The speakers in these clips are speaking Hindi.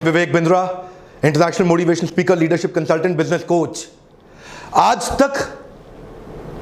विवेक Bindra, international motivation speaker, leadership consultant, business coach. आज तक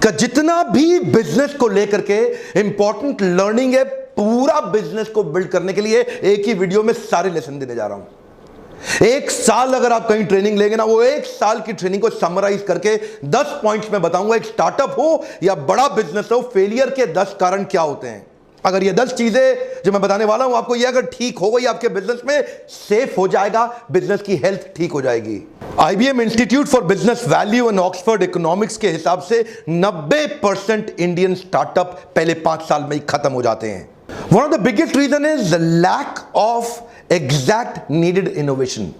का जितना भी बिजनेस को लेकर के इंपॉर्टेंट लर्निंग है, पूरा बिजनेस को बिल्ड करने के लिए एक ही वीडियो में सारे लेसन देने जा रहा हूं। एक साल अगर आप कहीं ट्रेनिंग लेंगे ना, वो एक साल की ट्रेनिंग को समराइज करके 10 पॉइंट्स में बताऊंगा। एक स्टार्टअप हो या बड़ा बिजनेस हो, फेलियर के 10 कारण क्या होते हैं। अगर ये 10 चीजें जो मैं बताने वाला हूं आपको, ये अगर ठीक हो गई, आपके बिजनेस में सेफ हो जाएगा, बिजनेस की हेल्थ ठीक हो जाएगी। IBM institute for business value and Oxford economics के हिसाब से 90% इंडियन स्टार्टअप पहले 5 साल में ही खत्म हो जाते हैं। One of the biggest reason is the lack of exact needed innovation.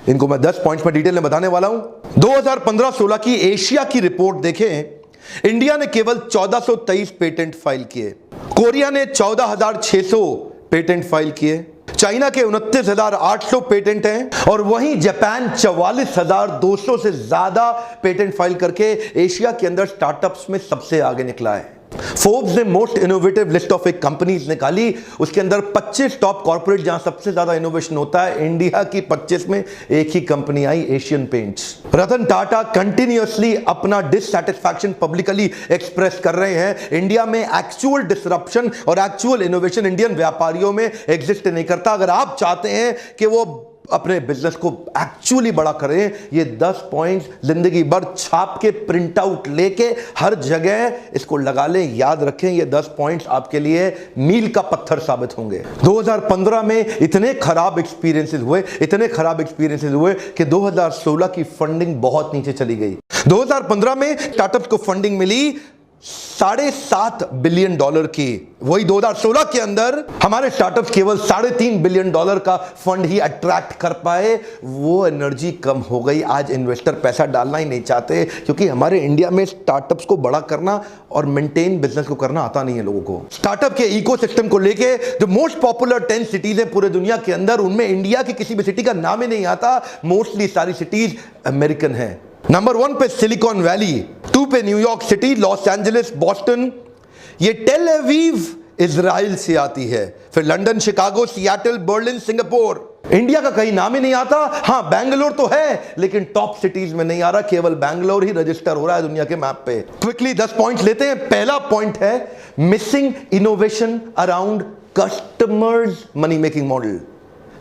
इनको मैं 10 पॉइंट्स में डिटेल में बताने वाला हूं। 2015-16 की एशिया की रिपोर्ट देखें, इंडिया ने केवल 1423 पेटेंट फाइल किए, कोरिया ने 14,600 पेटेंट फाइल किए, चाइना के 29,800 पेटेंट हैं, और वहीं जापान 44,200 से ज्यादा पेटेंट फाइल करके एशिया के अंदर स्टार्टअप्स में सबसे आगे निकला है। फोर्ब्स ने मोस्ट इनोवेटिव लिस्ट ऑफ एक कंपनीज निकाली, उसके अंदर 25 टॉप कॉर्पोरेट जहां सबसे ज्यादा इनोवेशन होता है, इंडिया की 25 में एक ही कंपनी आई, Asian paints. Ratan Tata continuously अपना डिससैटिस्फैक्शन पब्लिकली एक्सप्रेस कर रहे हैं। इंडिया में एक्चुअल डिसरप्शन और एक्चुअल इनोवेशन इंडियन व्यापारियों में एग्जिस्ट नहीं करता। अगर आप चाहते हैं कि वो अपने बिजनेस को एक्चुअली बड़ा करें, ये 10 पॉइंट्स जिंदगी भर छाप के प्रिंट आउट लेके हर जगह इसको लगा लें, याद रखें। ये 10 पॉइंट्स आपके लिए मील का पत्थर साबित होंगे। 2015 में इतने खराब एक्सपीरियंसेस हुए कि 2016 की फंडिंग बहुत नीचे चली गई। 2015 में स्टार्टअप्स को फंडिंग मिली $7.5 बिलियन की। वही 2016 के अंदर हमारे स्टार्टअप्स केवल $3.5 बिलियन का फंड ही अट्रैक्ट कर पाए। वो एनर्जी कम हो गई। आज इन्वेस्टर पैसा डालना ही नहीं चाहते, क्योंकि हमारे इंडिया में स्टार्टअप्स को बड़ा करना और मेंटेन बिजनेस को करना आता नहीं है लोगों को। स्टार्टअप के इकोसिस्टम को लेके जो मोस्ट पॉपुलर 10 सिटीज है पूरे दुनिया के अंदर, उनमें इंडिया की किसी भी सिटी का नाम ही नहीं आता। मोस्टली सारी सिटीज अमेरिकन है। नंबर 1 पे सिलिकॉन वैली, 2 पे New York city, Los Angeles, Boston, ये टेल अवीव इजराइल से आती है, फिर London, Chicago, Seattle, Berlin, Singapore. India का कहीं नाम ही नहीं आता। हां, बैंगलोर तो है, लेकिन टॉप सिटीज में नहीं आ रहा। केवल बैंगलोर ही रजिस्टर हो रहा है दुनिया के मैप पे। क्विकली 10 पॉइंट लेते हैं। पहला पॉइंट है missing innovation around customers money making model.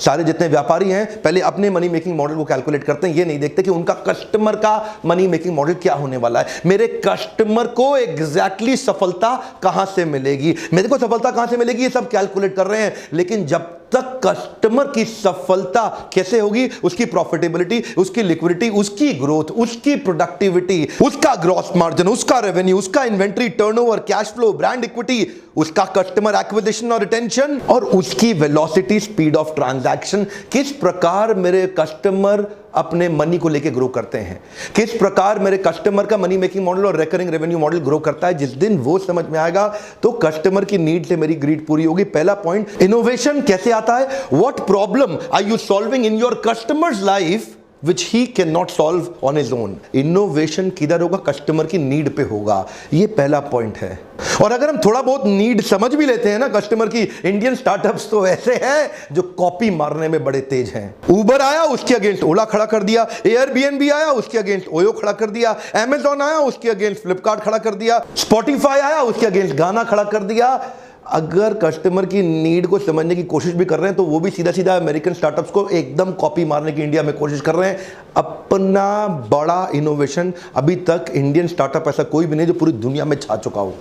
सारे जितने व्यापारी हैं पहले अपने मनी मेकिंग मॉडल को कैलकुलेट करते हैं, ये नहीं देखते कि उनका कस्टमर का मनी मेकिंग मॉडल क्या होने वाला है। मेरे कस्टमर को एग्जैक्टली सफलता कहां से मिलेगी, मेरे को सफलता कहां से मिलेगी, ये सब कैलकुलेट कर रहे हैं। लेकिन जब तक कस्टमर की सफलता कैसे होगी, उसकी प्रॉफिटेबिलिटी, उसकी लिक्विडिटी, उसकी ग्रोथ, उसकी प्रोडक्टिविटी, उसका ग्रॉस मार्जिन, उसका रेवेन्यू, उसका inventory turnover, cash flow, brand equity, उसका कस्टमर एक्विजिशन और रिटेंशन, और उसकी वेलोसिटी, स्पीड ऑफ ट्रांजैक्शन, किस प्रकार मेरे कस्टमर अपने मनी को लेके ग्रो करते हैं, किस प्रकार मेरे कस्टमर का मनी मेकिंग मॉडल और रिकरिंग रेवेन्यू मॉडल ग्रो करता है। जिस दिन वो समझ में आएगा तो कस्टमर की नीड से मेरी ग्रीड पूरी होगी। पहला पॉइंट, इनोवेशन कैसे आता है, what problem are you solving in your customers life which he cannot solve on his own। Innovation किधर होगा, कस्टमर की नीड पे होगा। ये पहला पॉइंट है। और अगर हम थोड़ा बहुत नीड समझ भी लेते हैं ना कस्टमर की, इंडियन स्टार्टअप्स तो ऐसे हैं जो कॉपी मारने में बड़े तेज हैं। उबर आया, उसके अगेंस्ट ओला खड़ा कर दिया। एयरबीएनबी आया, उसके अगेंस्ट ओयो खड़ा कर दिया। अमेजॉन आया, उसके अगेंस्ट फ्लिपकार्ट खड़ा कर दिया। स्पॉटिफाई आया, उसके अगेंस्ट गाना खड़ा कर दिया। अगर कस्टमर की नीड को समझने की कोशिश भी कर रहे हैं तो वो भी सीधा सीधा अमेरिकन स्टार्टअप्स को एकदम कॉपी मारने की इंडिया में कोशिश कर रहे हैं। अपना बड़ा इनोवेशन अभी तक इंडियन स्टार्टअप ऐसा कोई भी नहीं जो पूरी दुनिया में छा चुका हो।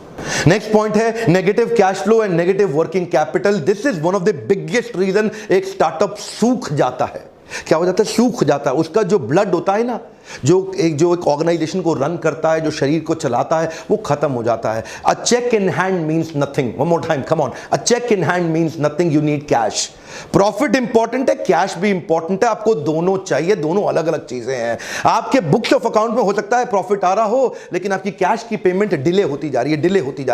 नेक्स्ट पॉइंट है negative cash flow and negative working capital. This is one of the biggest reason एक स्टार्टअप सूख जाता है। क्या हो जाता है, सूख जाता है। उसका जो ब्लड होता है ना, जो एक ऑर्गेनाइजेशन को रन करता है, जो शरीर को चलाता है, वो खत्म हो जाता है। A cheque in hand means nothing. One more time, come on. A cheque in hand means nothing, you need cash. Profit important है, कैश भी इंपॉर्टेंट है। आपको दोनों चाहिए, दोनों अलग अलग चीजें हैं। आपके बुक्स ऑफ अकाउंट में हो सकता है प्रॉफिट आ रहा हो, लेकिन आपकी कैश की पेमेंट डिले होती जा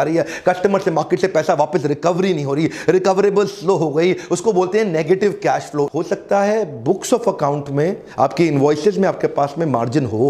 रही है। कस्टमर से, मार्केट से पैसा वापस रिकवरी नहीं हो रही, रिकवरेबल स्लो हो गई, उसको बोलते हैं नेगेटिव कैश फ्लो। हो सकता है बुक्स ऑफ अकाउंट में, आपकी इनवॉइसेस में आपके पास में मार्जिन हो,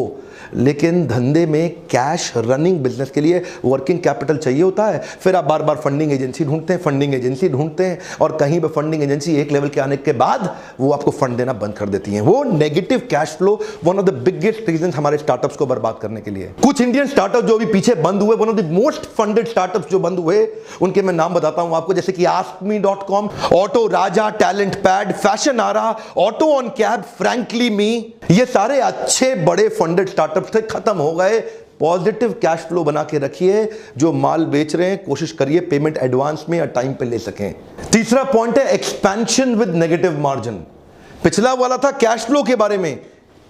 लेकिन धंधे में कैश रनिंग बिजनेस के लिए वर्किंग कैपिटल चाहिए होता है। फिर आप बार बार फंडिंग एजेंसी ढूंढते हैं और कहीं पर फंडिंग एजेंसी एक लेवल के आने के बाद वो आपको फंड देना बंद कर देती हैं। वो negative cash flow one of the biggest reason हमारे स्टार्टअप्स को बर्बाद करने के लिए। कुछ इंडियन स्टार्टअप जो अभी पीछे बंद हुए, one of the most funded startups जो बंद हुए, उनके मैं नाम बताता हूं आपको, जैसे कि askme.com, auto Raja, talent pad, Fashionara, auto on cab, frankly me, ये सारे अच्छे बड़े फंडेड स्टार्टअप्स थे, खत्म हो गए। पॉजिटिव कैश फ्लो बना के रखिए। जो माल बेच रहे हैं कोशिश करिए पेमेंट एडवांस में या टाइम पे ले सकें। तीसरा पॉइंट है एक्सपेंशन विद नेगेटिव मार्जिन। पिछला वाला था कैश फ्लो के बारे में,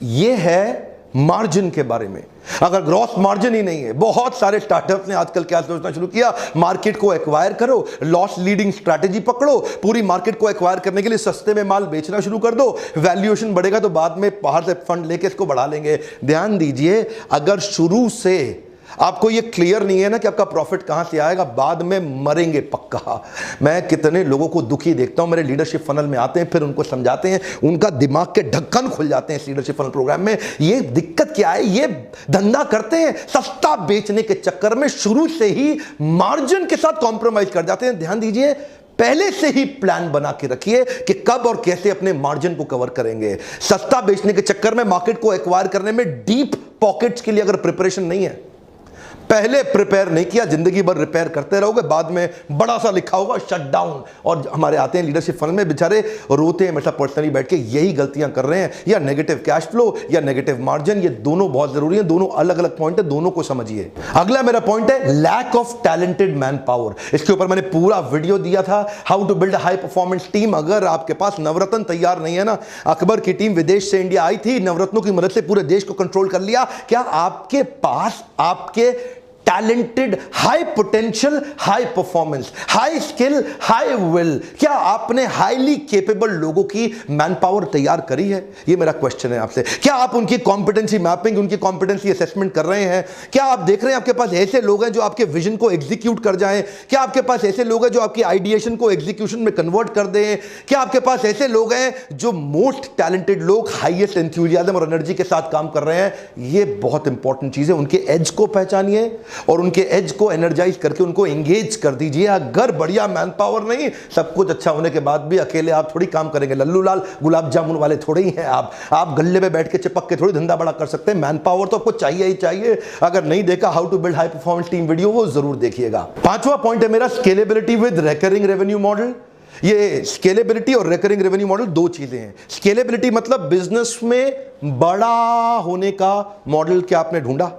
यह है मार्जिन के बारे में। अगर ग्रॉस मार्जिन ही नहीं है, बहुत सारे स्टार्टअप्स ने आजकल क्या सोचना शुरू किया, मार्केट को एक्वायर करो, लॉस लीडिंग स्ट्रैटेजी पकड़ो, पूरी मार्केट को एक्वायर करने के लिए सस्ते में माल बेचना शुरू कर दो, वैल्यूएशन बढ़ेगा तो बाद में बाहर से फंड लेके इसको बढ़ा लेंगे। ध्यान दीजिए, अगर शुरू से आपको ये क्लियर नहीं है ना कि आपका प्रॉफिट कहां से आएगा, बाद में मरेंगे पक्का। मैं कितने लोगों को दुखी देखता हूं, मेरे लीडरशिप फनल में आते हैं, फिर उनको समझाते हैं, उनका दिमाग के ढक्कन खुल जाते हैं इस लीडरशिप फनल प्रोग्राम में। ये दिक्कत क्या है, ये धंधा करते हैं सस्ता बेचने के चक्कर में शुरू से ही मार्जिन के साथ कॉम्प्रोमाइज कर जाते हैं। ध्यान दीजिए, पहले से ही प्लान बना के रखिए कि कब और कैसे अपने मार्जिन को कवर करेंगे। सस्ता बेचने के चक्कर में मार्केट को एक्वायर करने में डीप पॉकेट्स के लिए अगर प्रिपरेशन नहीं है, पहले प्रिपेयर नहीं किया, जिंदगी भर रिपेयर करते रहोगे, बाद में बड़ा सा लिखा होगा शट डाउन। और हमारे आते हैं लीडरशिप फंड में, बेचारे रोते हैं मेरे साथ पर्सनली बैठ के, यही गलतियां कर रहे हैं, या नेगेटिव कैश फ्लो या नेगेटिव मार्जिन। ये दोनों बहुत जरूरी है, दोनों अलग अलग पॉइंट है, दोनों को समझिए। अगला मेरा पॉइंट है lack of talented man power. इसके ऊपर मैंने पूरा वीडियो दिया था, how to build high performance team. अगर आपके पास नवरत्न तैयार नहीं है ना, अकबर की टीम विदेश से इंडिया आई थी, नवरत्नों की मदद से पूरे देश को कंट्रोल कर लिया। क्या आपके पास आपके talented, high potential, high performance, high skill, high will, क्या आपने हाईली केपेबल लोगों की मैन पावर तैयार करी है? ये मेरा क्वेश्चन है आपसे। क्या आप उनकी कॉम्पिटेंसी मैपिंग, उनकी कॉम्पिटेंसी असेसमेंट कर रहे हैं? क्या आप देख रहे हैं आपके पास ऐसे लोग हैं जो आपके विजन को एग्जीक्यूट कर जाएं? क्या आपके पास ऐसे लोग हैं जो आपकी आइडिएशन को एग्जीक्यूशन में कन्वर्ट कर दें? क्या आपके पास ऐसे लोग हैं जो मोस्ट टैलेंटेड लोग हाईएस्ट एंथुसियाज्म और एनर्जी के साथ काम कर रहे हैं? ये बहुत इंपॉर्टेंट चीज है। उनके एज को पहचानिए और उनके एज को एनर्जाइज करके उनको एंगेज कर दीजिए। अगर बढ़िया मैन पावर नहीं, सब कुछ अच्छा होने के बाद भी अकेले आप थोड़ी काम करेंगे, लल्लू लाल गुलाब जामुन वाले थोड़े ही हैं आप गल्ले में बैठ के चिपक के थोड़ी धंधा बड़ा कर सकते हैं। मैन पावर तो आपको चाहिए ही चाहिए। अगर नहीं देखा how to build high performance team video, वो जरूर देखिएगा। पांचवा पॉइंट है मेरा scalability with recurring revenue model. ये स्केलेबिलिटी और रिकरिंग रेवेन्यू मॉडल दो चीजें हैं। स्केलेबिलिटी मतलब बिजनेस में बड़ा होने का मॉडल क्या आपने ढूंढा,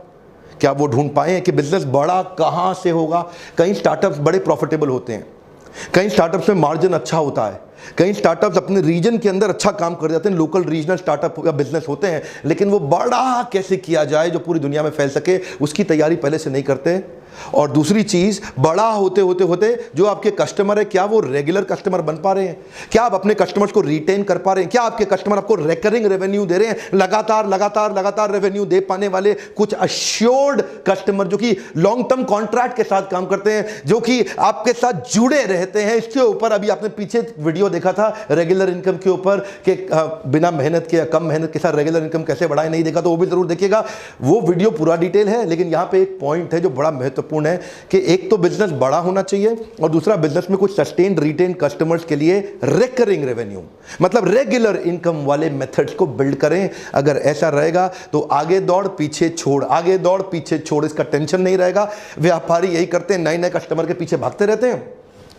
क्या वो ढूंढ पाए हैं कि बिजनेस बड़ा कहां से होगा? कई स्टार्टअप्स बड़े प्रॉफिटेबल होते हैं, कई स्टार्टअप्स में मार्जिन अच्छा होता है, कई स्टार्टअप्स अपने रीजन के अंदर अच्छा काम कर जाते हैं, लोकल रीजनल स्टार्टअप या बिजनेस होते हैं, लेकिन वो बड़ा कैसे किया जाए जो पूरी दुनिया में फैल सके, उसकी तैयारी पहले से नहीं करते। और दूसरी चीज, बड़ा होते होते होते जो आपके कस्टमर है, क्या वो रेगुलर कस्टमर बन पा रहे हैं? क्या आप अपने कस्टमर्स को रिटेन कर पा रहे हैं? क्या आपके कस्टमर आपको रिकरिंग रेवेन्यू दे रहे हैं? लगातार लगातार लगातार रेवेन्यू दे पाने वाले कुछ अश्योर्ड कस्टमर जो कि लॉन्ग टर्म कॉन्ट्रैक्ट के साथ काम करते हैं, जो कि आपके साथ जुड़े रहते हैं। इसके ऊपर अभी आपने पीछे वीडियो देखा था रेगुलर इनकम के ऊपर कि बिना मेहनत के या कम मेहनत के साथ रेगुलर इनकम कैसे बढ़ाएं, नहीं देखा तो वो भी जरूर देखिएगा। वो वीडियो पूरा डिटेल है, लेकिन यहां पे एक पॉइंट है जो बड़ा महत्वपूर्ण है कि एक तो बिजनेस बड़ा होना चाहिए और दूसरा बिजनेस में कुछ सस्टेन्ड रिटेन कस्टमर्स के लिए रिकरिंग रेवेन्यू मतलब रेगुलर इनकम वाले मेथड्स को बिल्ड करें। अगर ऐसा रहेगा तो आगे दौड़ पीछे छोड़, आगे दौड़ पीछे छोड़, इसका टेंशन नहीं रहेगा। व्यापारी यही करते हैं, नए नए कस्टमर के पीछे भागते रहते हैं,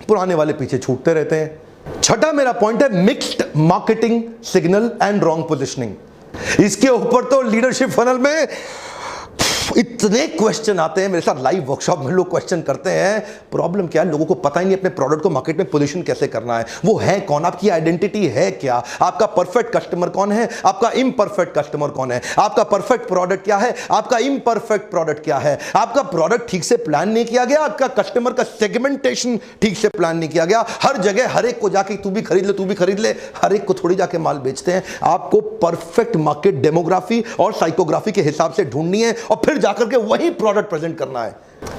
पुराने वाले पीछे छूटते रहते हैं। छठा मेरा पॉइंट है mixed marketing signal and wrong positioning. इसके ऊपर तो लीडरशिप फनल में इतने क्वेश्चन आते हैं, मेरे साथ लाइव वर्कशॉप में लोग क्वेश्चन करते हैं। प्रॉब्लम क्या है, लोगों को पता ही नहीं अपने प्रोडक्ट को मार्केट में पोजीशन कैसे करना है। वो है कौन, आपकी आइडेंटिटी है क्या, आपका परफेक्ट कस्टमर कौन है, आपका इम्परफेक्ट कस्टमर कौन है, आपका परफेक्ट प्रोडक्ट क्या है, आपका इम्परफेक्ट प्रोडक्ट क्या है। आपका प्रोडक्ट ठीक से प्लान नहीं किया गया, आपका कस्टमर का सेगमेंटेशन ठीक से प्लान नहीं किया गया। हर जगह हर एक को जाके तू भी खरीद ले, तू भी खरीद ले, हर एक को थोड़ी जाके माल बेचते हैं। आपको परफेक्ट मार्केट डेमोग्राफी और साइकोग्राफी के हिसाब से ढूंढनी है और फिर जाकर के वही प्रोडक्ट प्रेजेंट करना है।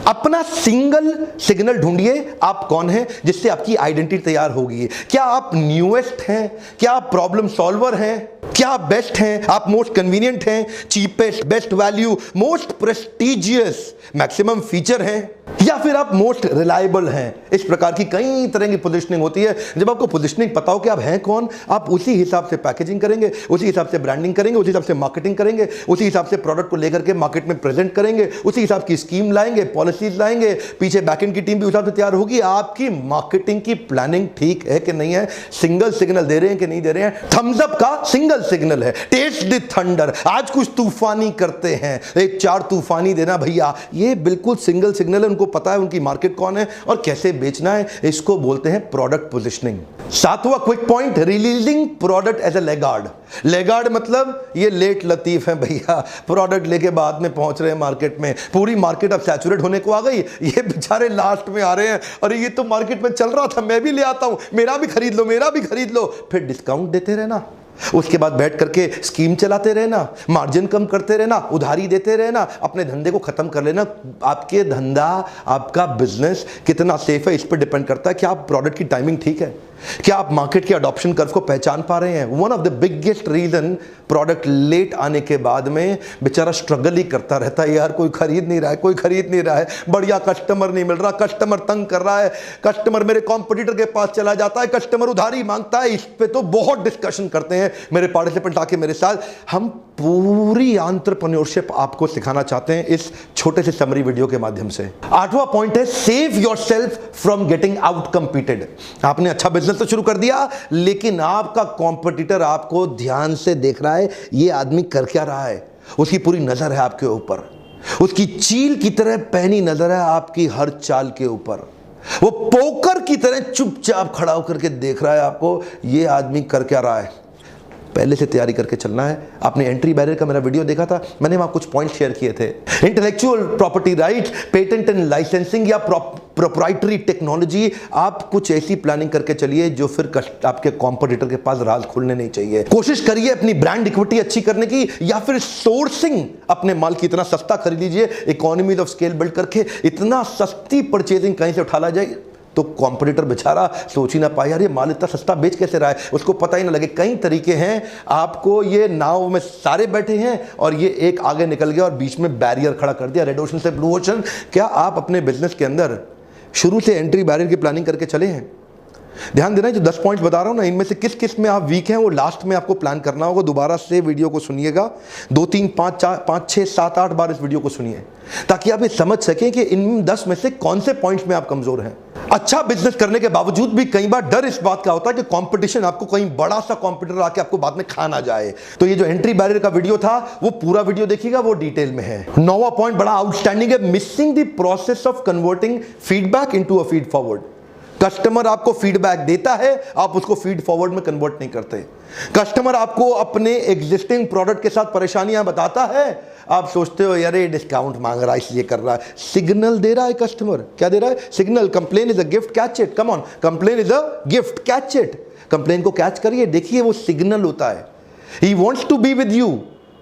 अपना सिंगल सिग्नल ढूंढिए, आप कौन हैं, जिससे आपकी आइडेंटिटी तैयार होगी। क्या आप न्यूएस्ट हैं, क्या आप प्रॉब्लम सॉल्वर हैं, क्या आप बेस्ट हैं, आप मोस्ट कन्वीनियंट हैं, cheapest, best value, most prestigious, maximum feature हैं, या फिर आप मोस्ट रिलायबल हैं। इस प्रकार की कई तरह की पोजीशनिंग होती है। जब आपको पोजीशनिंग पता हो कि आप हैं कौन, आप उसी हिसाब से पैकेजिंग करेंगे, उसी हिसाब से ब्रांडिंग करेंगे, उसी हिसाब से मार्केटिंग करेंगे, उसी हिसाब से प्रोडक्ट को लेकर के मार्केट में प्रेजेंट करेंगे, उसी हिसाब की स्कीम लाएंगे, पॉलिसीज लाएंगे, पीछे बैकएंड की टीम भी उस हिसाब से तैयार होगी। आपकी मार्केटिंग की प्लानिंग ठीक है कि नहीं है, सिंगल सिग्नल दे रहे हैं कि नहीं दे रहे हैं। थम्स अप का सिंगल सिग्नल है, टेस्ट द थंडर, आज कुछ तूफानी करते हैं, एक 4 तूफानी देना भैया, ये बिल्कुल सिंगल सिग्नल है। उनको पता है उनकी मार्केट कौन है और कैसे बेचना है। इसको बोलते हैं प्रोडक्ट पोजीशनिंग। 7वां quick point, releasing product as a laggard. Laggard मतलब ये लेट लतीफ है भैया, प्रोडक्ट लेके बाद में पहुंच रहे हैं मार्केट में, पूरी मार्केट अब सैचुरेट होने को आ गई, ये बेचारे लास्ट में आ रहे हैं, अरे ये तो मार्केट में चल रहा था, मैं भी ले आता हूं, मेरा भी खरीद लो, मेरा भी खरीद लो। फिर डिस्काउंट देते रहना, उसके बाद बैठ करके स्कीम चलाते रहना, मार्जिन कम करते रहना, उधारी देते रहना, अपने धंधे को खत्म कर लेना। आपके धंधा, आपका बिजनेस कितना सेफ है, इस पर डिपेंड करता है कि आप प्रोडक्ट की टाइमिंग ठीक है, क्या आप मार्केट के अडॉप्शन कर्व को पहचान पा रहे हैं। One of the biggest reason product late आने के बाद में बेचारा स्ट्रगल ही करता रहता है, यार कोई खरीद नहीं रहा है, कोई खरीद नहीं रहा है, बढ़िया कस्टमर नहीं मिल रहा, कस्टमर तंग कर रहा है, कस्टमर मेरे कॉम्पिटिटर के पास चला जाता है, कस्टमर उधारी मांगता है। इस पे तो बहुत डिस्कशन करते हैं मेरे पार्टिसिपेंट आके मेरे साथ। हम पूरी एंटरप्रेन्योरशिप आपको सिखाना चाहते हैं इस छोटे से समरी वीडियो के माध्यम से। 8वां पॉइंट है, save yourself from getting out competed. आपने अच्छा बिजनेस तो शुरू कर दिया, लेकिन आपका कॉम्पिटिटर आपको ध्यान से देख रहा है, ये आदमी कर क्या रहा है, उसकी पूरी नजर है आपके ऊपर, उसकी चील की तरह पैनी नजर है आपकी हर चाल के ऊपर, वो पोकर की तरह चुपचाप खड़ा होकर के देख रहा है आपको, ये आदमी कर क्या रहा है। पहले से तैयारी करके चलना है। आपने एंट्री बैरियर का मेरा वीडियो देखा था, मैंने वहां कुछ पॉइंट शेयर किए थे। Intellectual property right, patent and licensing या प्रोप्राइटरी टेक्नोलॉजी, आप कुछ ऐसी प्लानिंग करके चलिए जो फिर आपके कॉम्पिटिटर के पास राज खुलने नहीं चाहिए। कोशिश करिए अपनी ब्रांड इक्विटी अच्छी करने की, या फिर सोर्सिंग, अपने माल की इतना सस्ता खरीद लीजिए, इकोनॉमीज ऑफ स्केल बिल्ड करके इतना सस्ती परचेजिंग कहीं से उठा ला जाए तो कॉम्पिटिटर बेचारा सोच ही ना पाए, यार ये माल इतना सस्ता बेच कैसे रहा है, उसको पता ही ना लगे। कई तरीके हैं, आपको ये नाव में सारे बैठे हैं और ये एक आगे निकल गया और बीच में बैरियर खड़ा कर दिया, रेड ओशन से ब्लू ओशन। क्या आप अपने बिजनेस के अंदर शुरू से एंट्री बैरियर की प्लानिंग करके चले हैं? ध्यान देना, जो 10 पॉइंट्स बता रहा हूं ना, इनमें से किस किस में आप वीक हैं वो लास्ट में आपको प्लान करना होगा। दोबारा से वीडियो को सुनिएगा, 2 3 5 4 5 6 7 8 बार इस वीडियो को सुनिए, ताकि आप ये समझ सकें कि इन 10 में से कौन से पॉइंट्स में आप कमजोर हैं। अच्छा बिजनेस करने के बावजूद भी कई बार डर इस बात का होता है कि कंपटीशन, आपको कहीं बड़ा सा कंपटीटर आके आपको बाद में खा ना जाए। तो ये जो एंट्री बैरियर का वीडियो था, वो पूरा वीडियो देखिएगा, वो डिटेल में है। 9वां पॉइंट बड़ा आउटस्टैंडिंग है, missing the process of converting feedback into a feed forward. Customer आपको फीडबैक देता है, आप उसको फीड फॉरवर्ड में कन्वर्ट नहीं करते। कस्टमर आपको अपने एग्जिस्टिंग प्रोडक्ट के साथ परेशानियां बताता है, आप सोचते हो यार ये डिस्काउंट मांग रहा है इसलिए कर रहा है। सिग्नल दे रहा है कस्टमर, क्या दे रहा है? Signal. Complain is a gift, catch it, come on, complain is a gift, catch it. Complain को कैच करिए, देखिए वो सिग्नल होता है। He wants to be with you,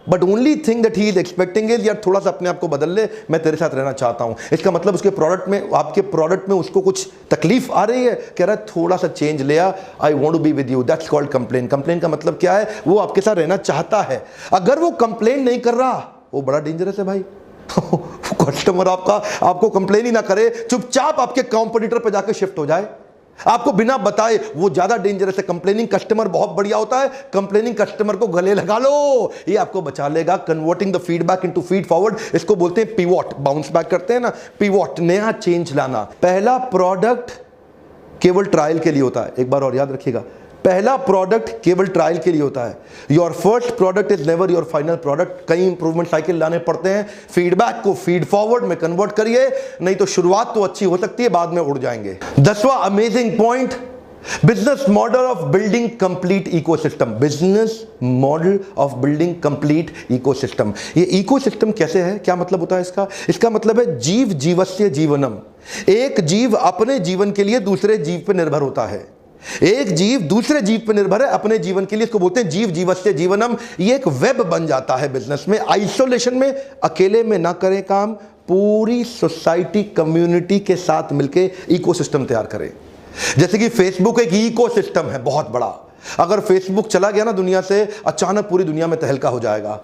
but only thing that he is expecting is, यार थोड़ा सा अपने आप को बदल ले, मैं तेरे साथ रहना चाहता हूं। इसका मतलब उसके प्रोडक्ट में, आपके प्रोडक्ट में उसको कुछ तकलीफ आ रही है, कह रहा है थोड़ा सा चेंज ले आ, I want to be with you, that's called complain. Complain का मतलब क्या है? वो आपके साथ रहना चाहता है। अगर वो कंप्लेन नहीं कर रहा, वो बड़ा डेंजरस है भाई। कस्टमर आपको कंप्लेन ही ना करे, चुपचाप आपके कॉम्पिटिटर पे जाकर शिफ्ट हो जाए, आपको बिना बताए, वो ज्यादा डेंजरस है। कंप्लेनिंग कस्टमर बहुत बढ़िया होता है, कंप्लेनिंग कस्टमर को गले लगा लो, ये आपको बचा लेगा। Converting the feedback into feed forward, इसको बोलते हैं पिवोट, बाउंस बैक करते हैं ना, पिवोट, नया चेंज लाना। पहला प्रोडक्ट केवल ट्रायल के लिए होता है, एक बार और याद रखिएगा, पहला प्रोडक्ट केवल ट्रायल के लिए होता है। Your first product is never your final product. कई इंप्रूवमेंट साइकिल लाने पड़ते हैं, फीडबैक को फीड फॉरवर्ड में कन्वर्ट करिए, नहीं तो शुरुआत तो अच्छी हो सकती है, बाद में उड़ जाएंगे। 10वां amazing point, business model of building complete ecosystem. Business model of building complete ecosystem. ये इकोसिस्टम कैसे है, क्या मतलब होता है इसका? इसका मतलब है जीव जीवस्य जीवनम। एक जीव अपने जीवन के लिए दूसरे जीव पर निर्भर होता है, एक जीव दूसरे जीव पर निर्भर है अपने जीवन के लिए, इसको बोलते हैं जीव जीवस्य जीवनम। ये एक वेब बन जाता है बिजनेस में। आइसोलेशन में, अकेले में ना करें काम, पूरी सोसाइटी कम्युनिटी के साथ मिलके इकोसिस्टम तैयार करें। जैसे कि फेसबुक एक इकोसिस्टम है बहुत बड़ा, अगर फेसबुक चला गया ना दुनिया से, अचानक पूरी दुनिया में तहलका हो जाएगा।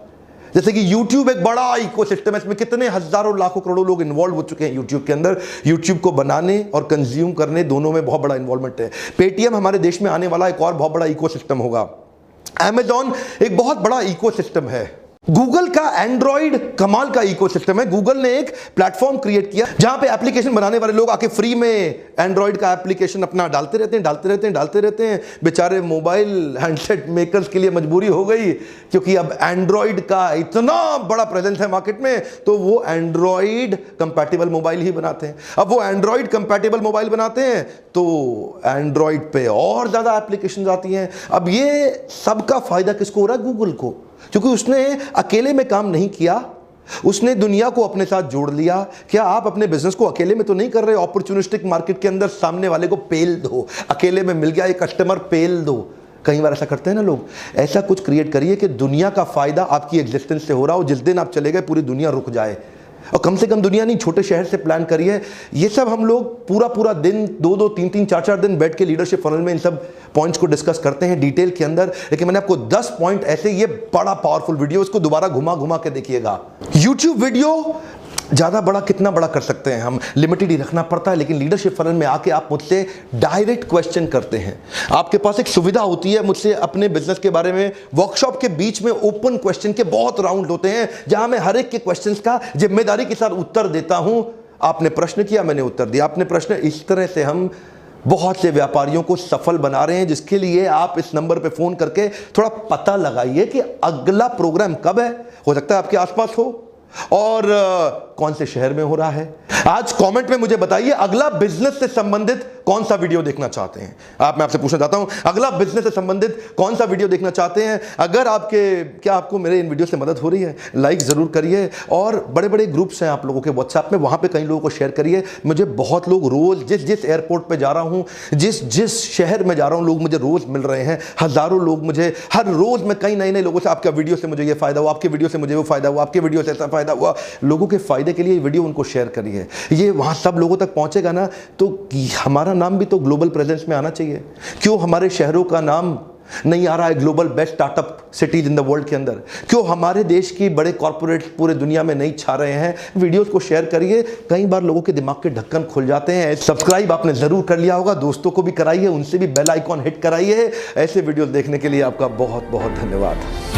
जैसे कि YouTube एक बड़ा इकोसिस्टम है, इसमें कितने हजारों लाखों करोड़ों लोग इन्वॉल्व हो चुके हैं YouTube के अंदर। YouTube को बनाने और कंज्यूम करने दोनों में बहुत बड़ा इन्वॉल्वमेंट है। पेटीएम हमारे देश में आने वाला एक और बहुत बड़ा इकोसिस्टम होगा। Amazon एक बहुत बड़ा इकोसिस्टम है। गूगल का एंड्रॉइड कमाल का इकोसिस्टम है। गूगल ने एक प्लेटफॉर्म क्रिएट किया जहां पे एप्लीकेशन बनाने वाले लोग आके फ्री में एंड्रॉइड का एप्लीकेशन अपना डालते रहते हैं। बेचारे मोबाइल हैंडसेट मेकर्स के लिए मजबूरी हो गई, क्योंकि अब एंड्रॉइड का इतना बड़ा प्रेजेंस है मार्केट में, तो वो एंड्रॉइड कंपैटिबल मोबाइल ही बनाते हैं। अब वो एंड्रॉइड कंपैटिबल मोबाइल बनाते हैं तो एंड्रॉइड पे और ज्यादा एप्लीकेशन आती हैं। अब ये सबका फायदा किसको हो रहा है? गूगल को, क्योंकि उसने अकेले में काम नहीं किया, उसने दुनिया को अपने साथ जोड़ लिया। क्या आप अपने बिजनेस को अकेले में तो नहीं कर रहे? अपॉर्चुनिस्टिक मार्केट के अंदर सामने वाले को पेल दो, अकेले में मिल गया ये कस्टमर, पेल दो। कई बार ऐसा करते हैं ना लोग। ऐसा कुछ क्रिएट करिए कि दुनिया का फायदा आपकी एग्जिस्टेंस से हो रहा हो, जिस दिन आप चले गए पूरी दुनिया रुक जाए। और कम से कम दुनिया नहीं, छोटे शहर से प्लान करिए। ये सब हम लोग पूरा दिन 2-2, 3-3, 4-4 दिन बैठ के लीडरशिप फनल में इन सब पॉइंट्स को डिस्कस करते हैं डिटेल के अंदर। लेकिन मैंने आपको 10 पॉइंट ऐसे, ये बड़ा पावरफुल वीडियो, इसको दोबारा घुमा के देखिएगा। YouTube वीडियो ज़्यादा बड़ा कितना बड़ा कर सकते हैं हम, लिमिटेड ही रखना पड़ता है। लेकिन लीडरशिप फनल में आके आप मुझसे डायरेक्ट क्वेश्चन करते हैं। आपके पास एक सुविधा होती है मुझसे अपने बिजनेस के बारे में, वर्कशॉप के बीच में ओपन क्वेश्चन के बहुत राउंड होते हैं, जहां मैं हर एक के क्वेश्चंस का जिम्मेदारी के साथ उत्तर देता हूं। आपने प्रश्न किया, मैंने उत्तर दिया, आपने प्रश्न। इस तरह से हम बहुत से व्यापारियों को सफल बना रहे हैं, जिसके लिए आप इस नंबर पे फोन करके थोड़ा पता लगाइए कि अगला प्रोग्राम कब है। हो सकता है आपके आसपास हो और कौन से शहर में हो रहा है। आज कमेंट में मुझे बताइए अगला बिजनेस से संबंधित कौन सा वीडियो देखना चाहते हैं आप। मैं आपसे पूछना चाहता हूं अगला बिजनेस से संबंधित कौन सा वीडियो देखना चाहते हैं। अगर आपको मेरे इन वीडियो से मदद हो रही है, लाइक जरूर करिए। और बड़े बड़े ग्रुप्स हैं आप लोगों के व्हाट्सएप में, वहां पे कई लोगों को शेयर करिए। मुझे बहुत लोग रोज जिस एयरपोर्ट पे जा रहा हूं, जिस शहर में जा रहा हूं, लोग मुझे रोज मिल रहे हैं। हजारों लोग मुझे हर रोज, मैं कई नए लोगों से, आपका वीडियो से मुझे ये फायदा हुआ, आपके वीडियो से मुझे वो फायदा हुआ, आपके वीडियो से ऐसा फायदा हुआ। लोगों के फायदे के लिए वीडियो उनको शेयर करिए। ये वहां सब लोगों तक पहुंचेगा ना, तो हमारा नाम भी तो ग्लोबल प्रेजेंस में आना चाहिए। क्यों हमारे शहरों का नाम नहीं आ रहा है global best startup cities in the world के अंदर? क्यों हमारे देश की बड़े कॉर्पोरेट पूरे दुनिया में नहीं छा रहे हैं? वीडियोस को शेयर करिए। कई बार लोगों के दिमाग के ढक्कन खुल जाते हैं। सब्सक्राइब आपने जरूर कर लिया होगा, दोस्तों को भी कराइए, उनसे भी बेल आइकॉन हिट कराइए। ऐसे वीडियोस देखने के लिए आपका बहुत बहुत धन्यवाद।